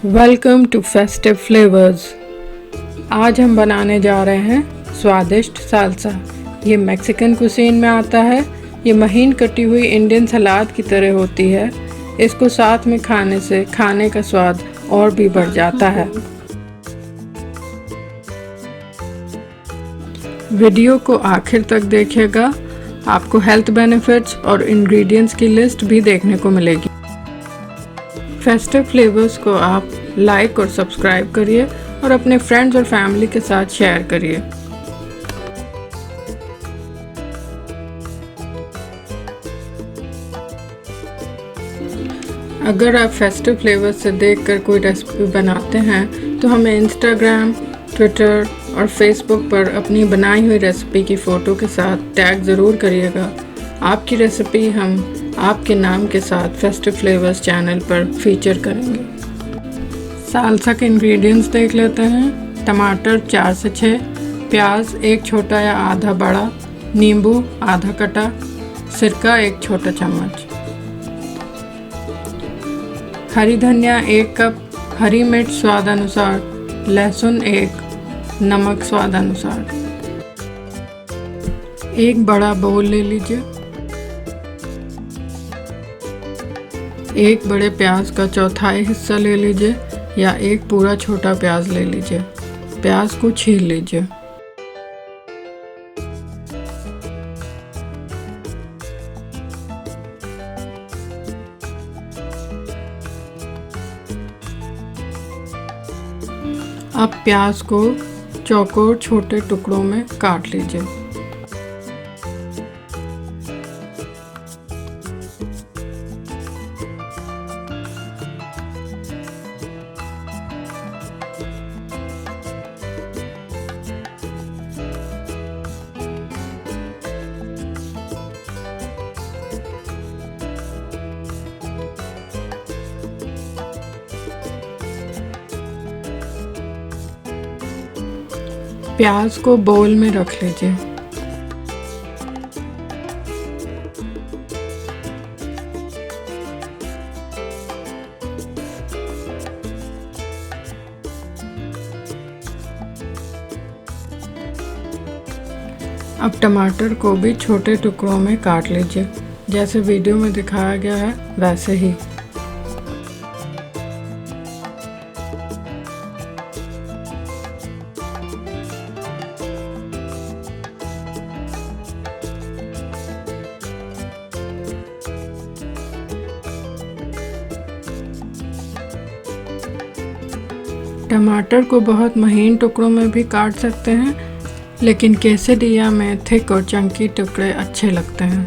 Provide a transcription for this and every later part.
Welcome to festive flavours. आज हम बनाने जा रहे हैं स्वादिष्ट सालसा। ये मैक्सिकन कुसीन में आता है। ये महीन कटी हुई इंडियन सलाद की तरह होती है। इसको साथ में खाने से खाने का स्वाद और भी बढ़ जाता है। वीडियो को आखिर तक देखिएगा, आपको हेल्थ बेनिफिट्स और इंग्रेडिएंट्स की लिस्ट भी देखने को मिलेगी। फेस्टिव फ्लेवर्स को आप लाइक और सब्सक्राइब करिए और अपने फ्रेंड्स और फैमिली के साथ शेयर करिए। अगर आप फेस्टिव फ्लेवर्स से देखकर कोई रेसिपी बनाते हैं तो हमें इंस्टाग्राम, ट्विटर और फेसबुक पर अपनी बनाई हुई रेसिपी की फ़ोटो के साथ टैग ज़रूर करिएगा। आपकी रेसिपी हम आपके नाम के साथ फेस्टिव फ्लेवर्स चैनल पर फीचर करेंगे। सालसा के इंग्रेडिएंट्स देख लेते हैं। टमाटर 4 से 6, प्याज 1 छोटा या आधा बड़ा, नींबू आधा कटा, सिरका 1 छोटा चम्मच, हरी धनिया 1 कप, हरी मिर्च स्वाद अनुसार, लहसुन 1, नमक स्वाद अनुसार। एक बड़ा बाउल ले लीजिए। एक बड़े प्याज का चौथाई हिस्सा ले लीजिए या एक पूरा छोटा प्याज ले लीजिए। प्याज को छील लीजिए। अब प्याज को चौकोर छोटे टुकड़ों में काट लीजिए। प्याज को बाउल में रख लीजिए। अब टमाटर को भी छोटे टुकड़ों में काट लीजिए, जैसे वीडियो में दिखाया गया है वैसे ही। टमाटर को बहुत महीन टुकड़ों में भी काट सकते हैं, लेकिन quesadilla में थिक और चंकी टुकड़े अच्छे लगते हैं।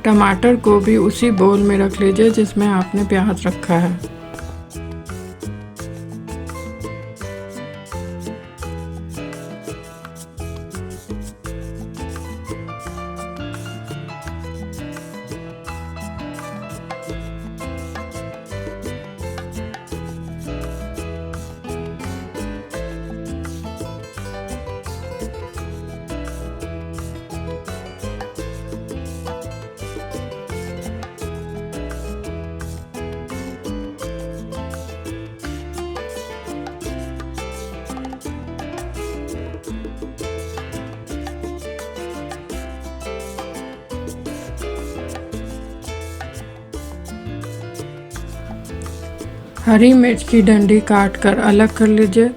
टमाटर को भी उसी बाउल में रख लीजिए जिसमें आपने प्याज रखा है। हरी मिर्च की डंडी काट कर अलग कर लीजिए,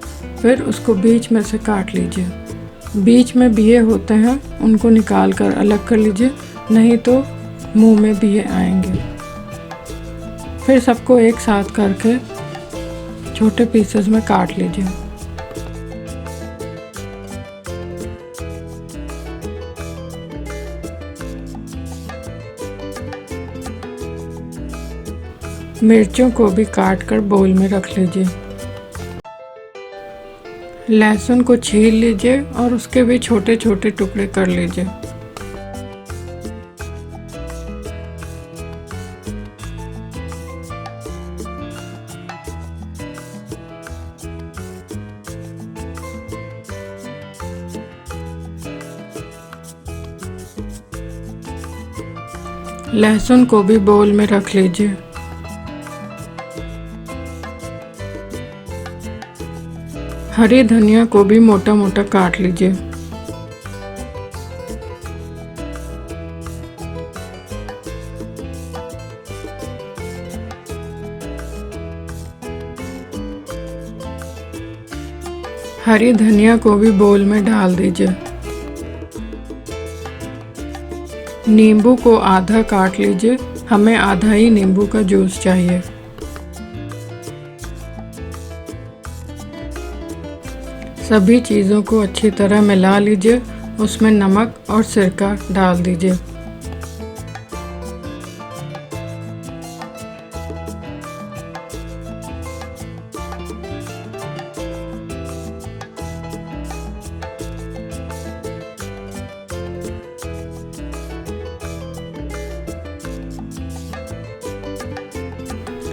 फिर उसको बीच में से काट लीजिए। बीच में बिये होते हैं, उनको निकाल कर अलग कर लीजिए, नहीं तो मुंह में बिये आएंगे। फिर सबको एक साथ करके छोटे पीसेस में काट लीजिए। मिर्चों को भी काट कर बाउल में रख लीजिए। लहसुन को छील लीजिए और उसके भी छोटे छोटे टुकड़े कर लीजिए। लहसुन को भी बाउल में रख लीजिए। हरी धनिया को भी मोटा मोटा काट लीजिए। हरी धनिया को भी बोल में डाल दीजिए। नींबू को आधा काट लीजिए, हमें आधा ही नींबू का जूस चाहिए। सभी चीज़ों को अच्छी तरह मिला लीजिए, उसमें नमक और सिरका डाल दीजिए।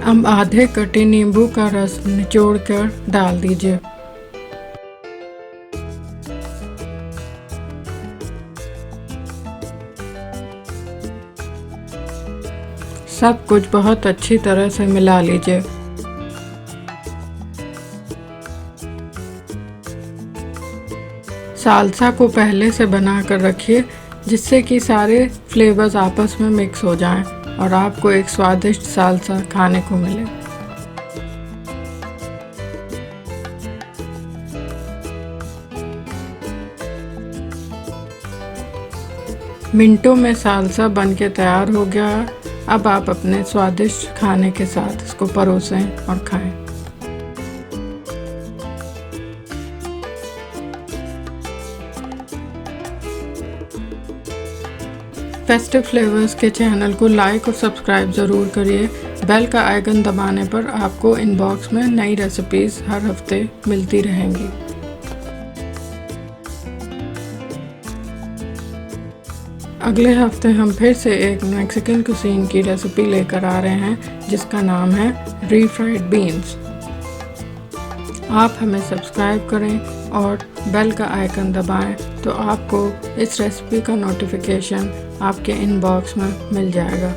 अब आधे कटे नींबू का रस निचोड़कर डाल दीजिए। सब कुछ बहुत अच्छी तरह से मिला लीजिए। साल्सा को पहले से बना कर रखिए, जिससे कि सारे फ्लेवर्स आपस में मिक्स हो जाएं और आपको एक स्वादिष्ट साल्सा खाने को मिले। मिनटों में साल्सा बनके तैयार हो गया। अब आप अपने स्वादिष्ट खाने के साथ इसको परोसें और खाएं। फेस्टिव फ्लेवर्स के चैनल को लाइक और सब्सक्राइब ज़रूर करिए। बेल का आइकन दबाने पर आपको इनबॉक्स में नई रेसिपीज़ हर हफ्ते मिलती रहेंगी। अगले हफ्ते हम फिर से एक मैक्सिकन कुजीन की रेसिपी लेकर आ रहे हैं, जिसका नाम है रीफ्राइड बीन्स। आप हमें सब्सक्राइब करें और बेल का आइकन दबाएं तो आपको इस रेसिपी का नोटिफिकेशन आपके इनबॉक्स में मिल जाएगा।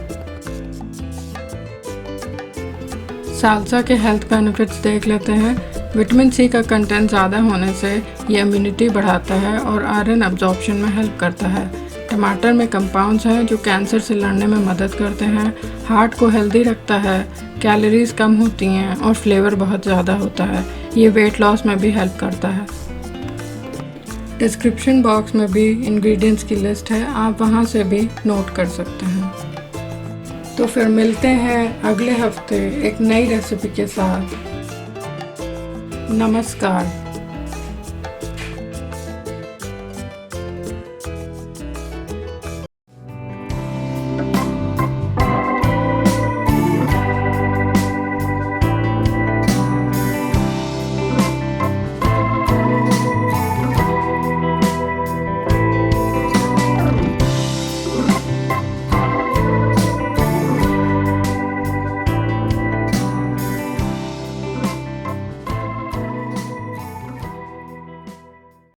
साल्सा के हेल्थ बेनिफिट्स देख लेते हैं। विटामिन सी का कंटेंट ज़्यादा होने से ये इम्यूनिटी बढ़ाता है और आयरन अब्जॉर्प्शन में हेल्प करता है। टमाटर में कंपाउंड्स हैं जो कैंसर से लड़ने में मदद करते हैं। हार्ट को हेल्दी रखता है, कैलोरीज कम होती हैं और फ्लेवर बहुत ज़्यादा होता है। ये वेट लॉस में भी हेल्प करता है। डिस्क्रिप्शन बॉक्स में भी इंग्रेडिएंट्स की लिस्ट है, आप वहाँ से भी नोट कर सकते हैं। तो फिर मिलते हैं अगले हफ्ते एक नई रेसिपी के साथ। नमस्कार।